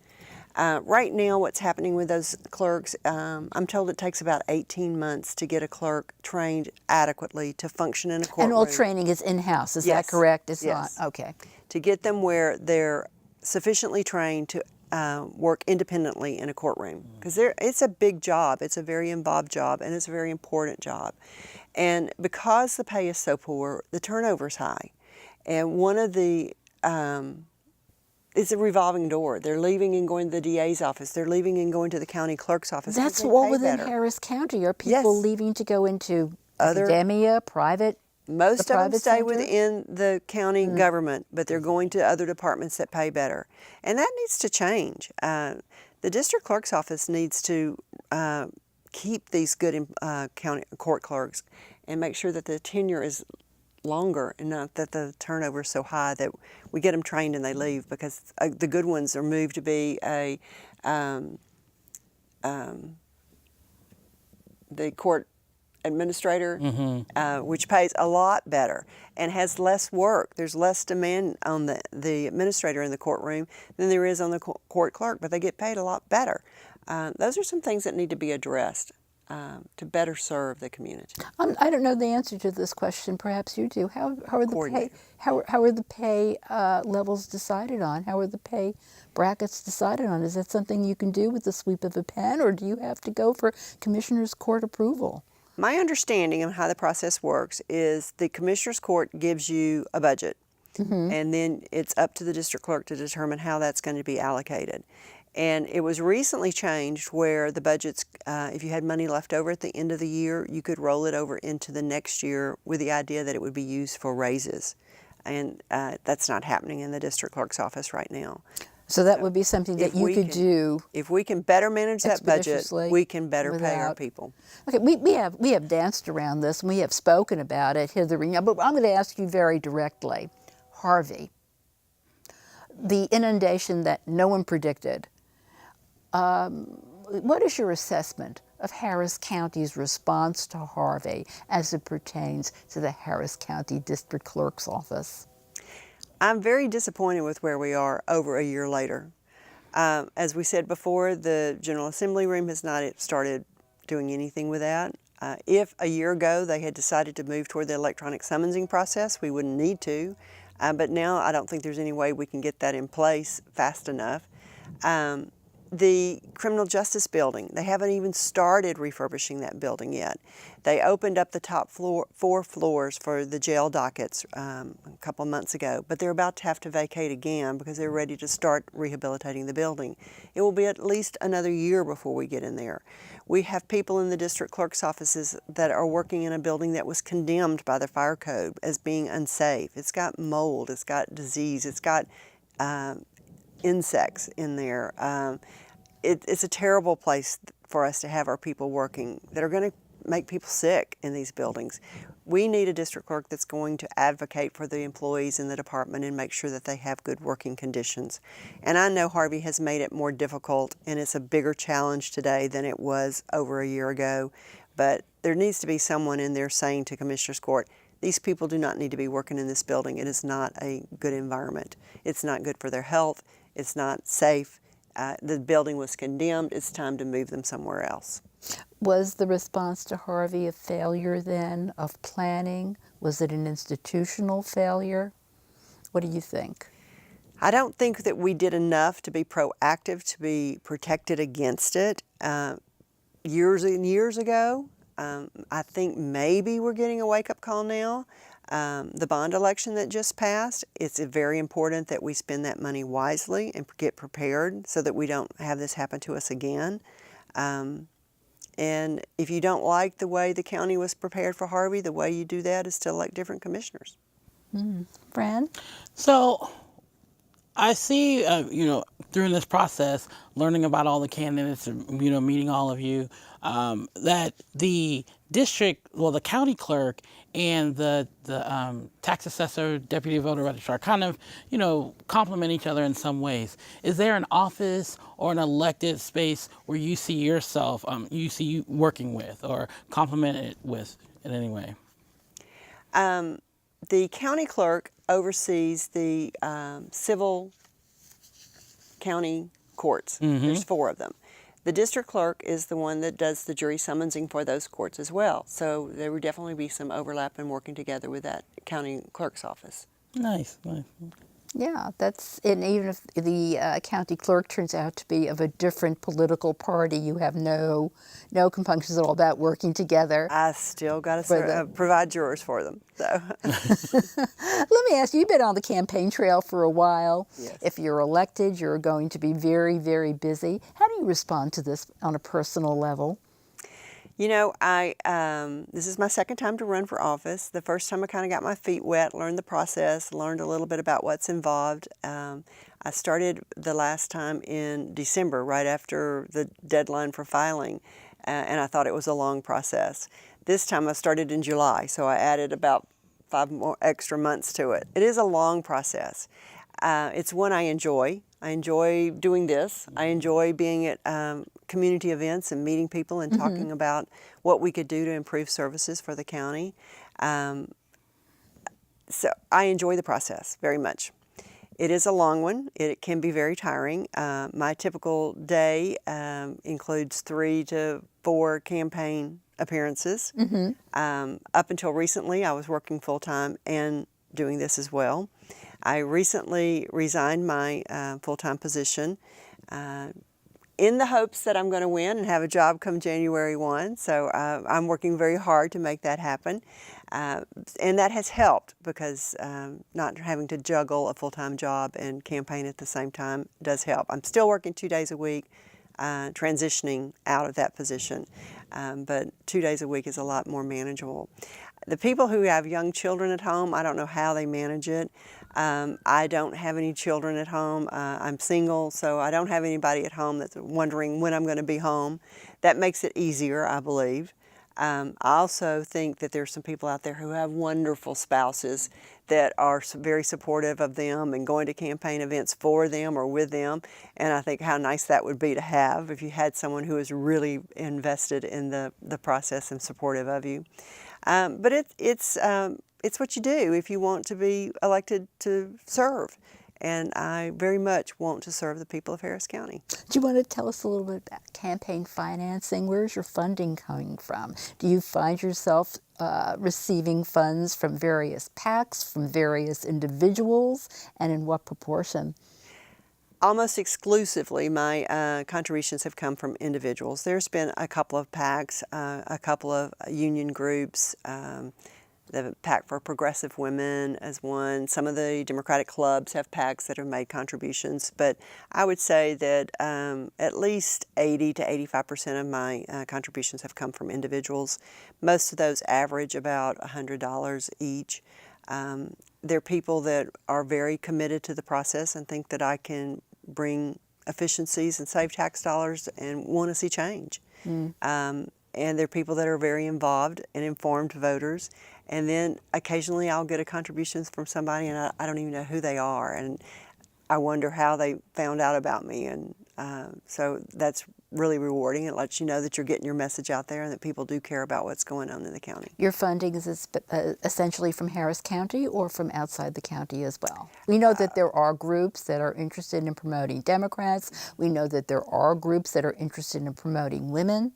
Right now, what's happening with those clerks, I'm told it takes about 18 months to get a clerk trained adequately to function in a courtroom. And all training is in-house, is that correct? It's not, okay. To get them where they're sufficiently trained to work independently in a courtroom, because it's a big job, it's a very involved job, and it's a very important job. And because the pay is so poor, the turnover is high. And one of the, it's a revolving door. They're leaving and going to the DA's office. They're leaving and going to the county clerk's office. That's all within Harris County. Are people leaving to go into academia, private? Most of them stay within the county government, but they're going to other departments that pay better. And that needs to change. The district clerk's office needs to keep these good county court clerks and make sure that the tenure is longer and not that the turnover is so high that we get them trained and they leave, because the good ones are moved to be the court administrator, which pays a lot better and has less work. There's less demand on the administrator in the courtroom than there is on the court clerk, but they get paid a lot better. Those are some things that need to be addressed to better serve the community. I don't know the answer to this question. Perhaps you do. How are the pay levels decided on? How are the pay brackets decided on? Is that something you can do with the sweep of a pen, or do you have to go for commissioner's court approval? My understanding of how the process works is the commissioner's court gives you a budget, and then it's up to the district clerk to determine how that's going to be allocated. And it was recently changed where the budgets, if you had money left over at the end of the year, you could roll it over into the next year with the idea that it would be used for raises. And that's not happening in the district clerk's office right now. So that would be something that you could do. If we can better manage that budget, expeditiously we can better pay our people. Okay, we have danced around this and we have spoken about it hither and yon, but I'm going to ask you very directly. Harvey, the inundation that no one predicted, what is your assessment of Harris County's response to Harvey as it pertains to the Harris County District Clerk's office? I'm very disappointed with where we are over a year later. As we said before, the General Assembly room has not started doing anything with that. If a year ago they had decided to move toward the electronic summonsing process, we wouldn't need to. But now I don't think there's any way we can get that in place fast enough. The criminal justice building, they haven't even started refurbishing that building yet. They opened up the top 4 floors for the jail dockets a couple months ago, but they're about to have to vacate again because they're ready to start rehabilitating the building. It will be at least another year before we get in there. We have people in the district clerk's offices that are working in a building that was condemned by the fire code as being unsafe. It's got mold, it's got disease, it's got insects in there. It's a terrible place for us to have our people working that are going to make people sick in these buildings. We need a district clerk that's going to advocate for the employees in the department and make sure that they have good working conditions. And I know Harvey has made it more difficult, and it's a bigger challenge today than it was over a year ago. But there needs to be someone in there saying to Commissioner's Court, these people do not need to be working in this building. It is not a good environment. It's not good for their health. It's not safe. The building was condemned. It's time to move them somewhere else. Was the response to Harvey a failure then of planning? Was it an institutional failure? What do you think? I don't think that we did enough to be proactive, to be protected against it. Years and years ago, I think maybe we're getting a wake-up call now. The bond election that just passed, it's very important that we spend that money wisely and get prepared so that we don't have this happen to us again. And if you don't like the way the county was prepared for Harvey, the way you do that is to elect different commissioners. Fran? So I see, during this process, learning about all the candidates, meeting all of you, that the the county clerk and the tax assessor, deputy voter registrar kind of, complement each other in some ways. Is there an office or an elected space where you see yourself, you working with or complemented with in any way? The county clerk oversees the civil county courts. There's 4 of them. The district clerk is the one that does the jury summonsing for those courts as well. So there would definitely be some overlap in working together with that county clerk's office. Nice. Yeah, and even if the county clerk turns out to be of a different political party, you have no compunctions at all about working together. I still got to provide jurors for them. So. Let me ask you, you've been on the campaign trail for a while. Yes. If you're elected, you're going to be very, very busy. How do you respond to this on a personal level? This is my second time to run for office. The first time I kind of got my feet wet, learned the process, learned a little bit about what's involved. I started the last time in December, right after the deadline for filing, and I thought it was a long process. This time I started in July, so I added about 5 more extra months to it. It is a long process. It's one I enjoy. I enjoy doing this. I enjoy being at community events and meeting people and talking about what we could do to improve services for the county. So I enjoy the process very much. It is a long one. It can be very tiring. My typical day includes 3 to 4 campaign appearances. Up until recently, I was working full-time and doing this as well. I recently resigned my full-time position in the hopes that I'm going to win and have a job come January 1. So I'm working very hard to make that happen. And that has helped because not having to juggle a full-time job and campaign at the same time does help. I'm still working 2 days a week, transitioning out of that position, but 2 days a week is a lot more manageable. The people who have young children at home, I don't know how they manage it. I don't have any children at home. I'm single, so I don't have anybody at home that's wondering when I'm going to be home. That makes it easier, I believe. I also think that there's some people out there who have wonderful spouses that are very supportive of them and going to campaign events for them or with them. And I think how nice that would be to have if you had someone who is really invested in the process and supportive of you. But it's what you do if you want to be elected to serve. And I very much want to serve the people of Harris County. Do you want to tell us a little bit about campaign financing? Where's your funding coming from? Do you find yourself receiving funds from various PACs, from various individuals, and in what proportion? Almost exclusively, my contributions have come from individuals. There's been a couple of PACs, a couple of union groups, the PAC for Progressive Women as one. Some of the Democratic clubs have PACs that have made contributions, but I would say that at least 80 to 85% of my contributions have come from individuals. Most of those average about $100 each. They're people that are very committed to the process and think that I can bring efficiencies and save tax dollars and want to see change. And they're people that are very involved and informed voters. And then occasionally I'll get a contribution from somebody and I don't even know who they are. And I wonder how they found out about me. And so that's really rewarding. It lets you know that you're getting your message out there and that people do care about what's going on in the county. Your funding is essentially from Harris County or from outside the county as well? We know that there are groups that are interested in promoting Democrats. We know that there are groups that are interested in promoting women.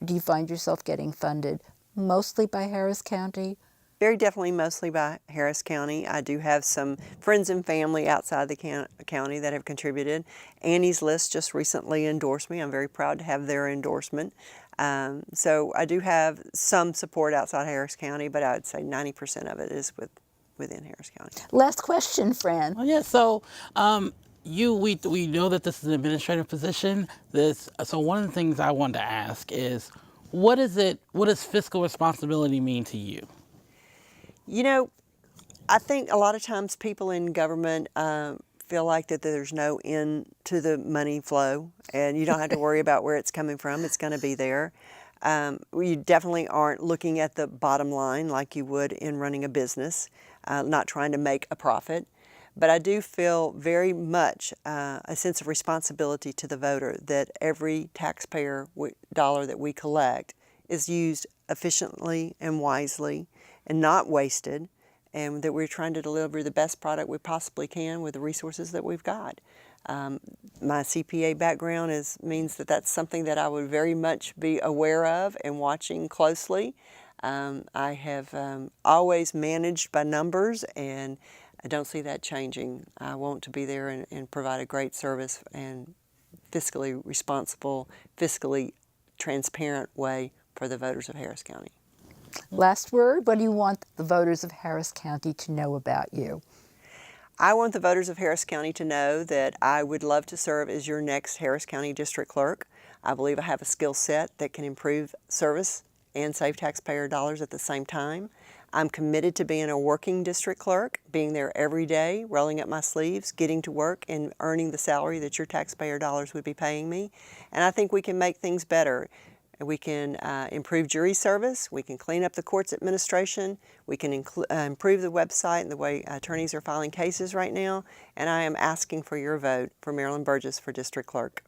Do you find yourself getting funded mostly by Harris County? Very definitely mostly by Harris County. I do have some friends and family outside the county that have contributed. Annie's List just recently endorsed me. I'm very proud to have their endorsement. So I do have some support outside Harris County, but I would say 90% of it is within Harris County. Last question, Fran. Well, yeah, so we know that this is an administrative position. So one of the things I wanted to ask is, what does fiscal responsibility mean to you? You know, I think a lot of times people in government feel like that there's no end to the money flow and you don't have to worry about where it's coming from. It's going to be there. You definitely aren't looking at the bottom line like you would in running a business, not trying to make a profit. But I do feel very much a sense of responsibility to the voter that every taxpayer dollar that we collect is used efficiently and wisely and not wasted, and that we're trying to deliver the best product we possibly can with the resources that we've got. My CPA background means that that's something that I would very much be aware of and watching closely. I have always managed by numbers, and I don't see that changing. I want to be there and provide a great service and fiscally responsible, fiscally transparent way for the voters of Harris County. Last word, what do you want the voters of Harris County to know about you? I want the voters of Harris County to know that I would love to serve as your next Harris County District Clerk. I believe I have a skill set that can improve service and save taxpayer dollars at the same time. I'm committed to being a working district clerk, being there every day, rolling up my sleeves, getting to work, and earning the salary that your taxpayer dollars would be paying me. And I think we can make things better. We can improve jury service, we can clean up the court's administration, we can improve the website and the way attorneys are filing cases right now, and I am asking for your vote for Marilyn Burgess for District Clerk.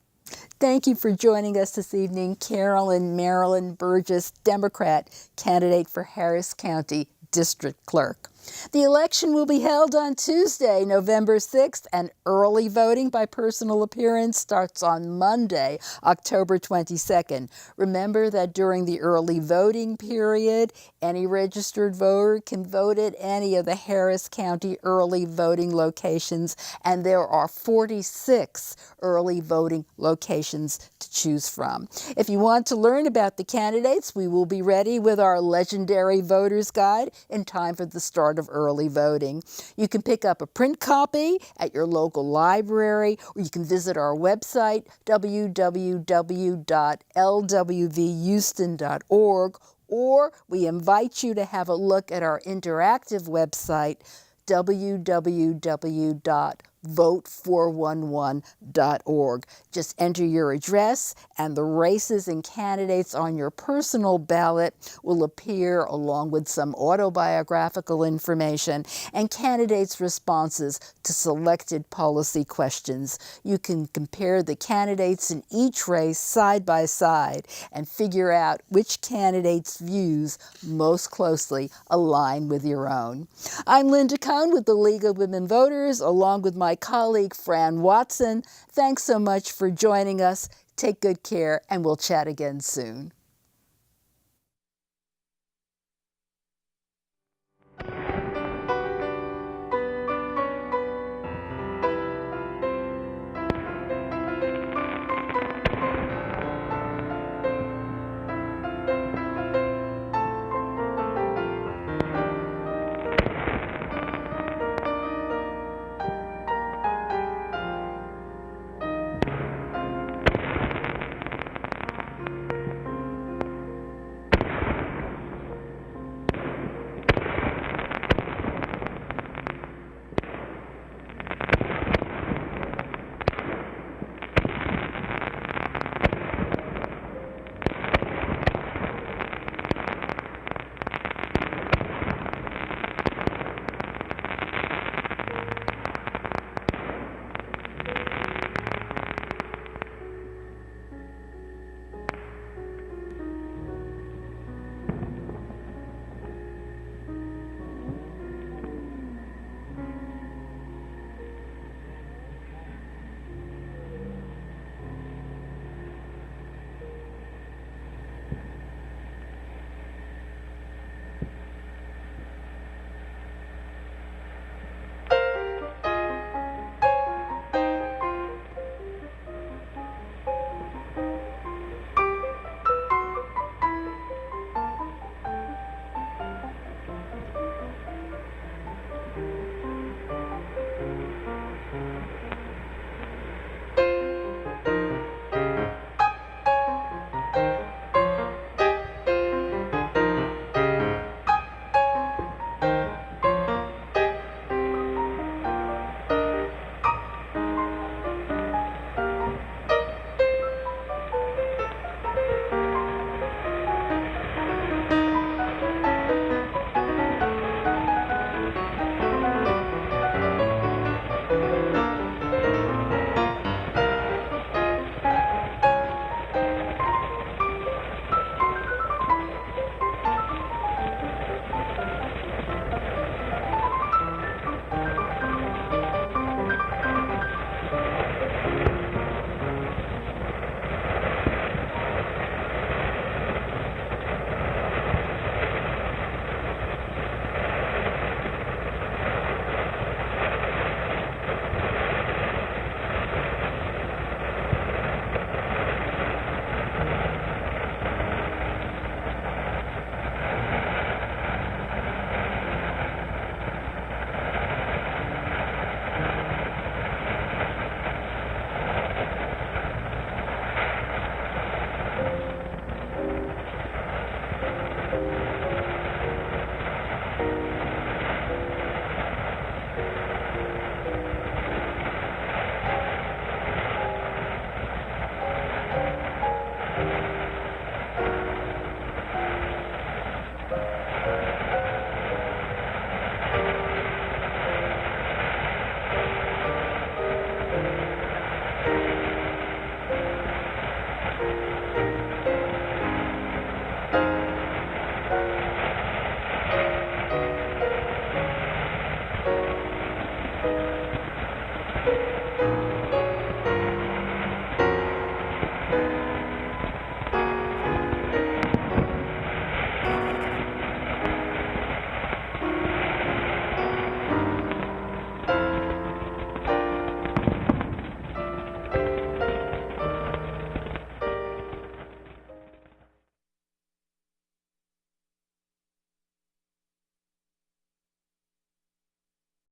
Thank you for joining us this evening, Carolyn Marilyn Burgess, Democrat, candidate for Harris County District Clerk. The election will be held on Tuesday, November 6th, and early voting by personal appearance starts on Monday, October 22nd. Remember that during the early voting period, any registered voter can vote at any of the Harris County early voting locations, and there are 46 early voting locations to choose from. If you want to learn about the candidates, we will be ready with our legendary voters guide in time for the start of early voting. You can pick up a print copy at your local library, or you can visit our website, www.lwvhouston.org, or we invite you to have a look at our interactive website, www.vote411.org. Just enter your address, and the races and candidates on your personal ballot will appear along with some autobiographical information and candidates' responses to selected policy questions. You can compare the candidates in each race side by side and figure out which candidate's views most closely align with your own. I'm Linda Cohn with the League of Women Voters, along with my colleague Fran Watson. Thanks so much for joining us. Take good care, and we'll chat again soon.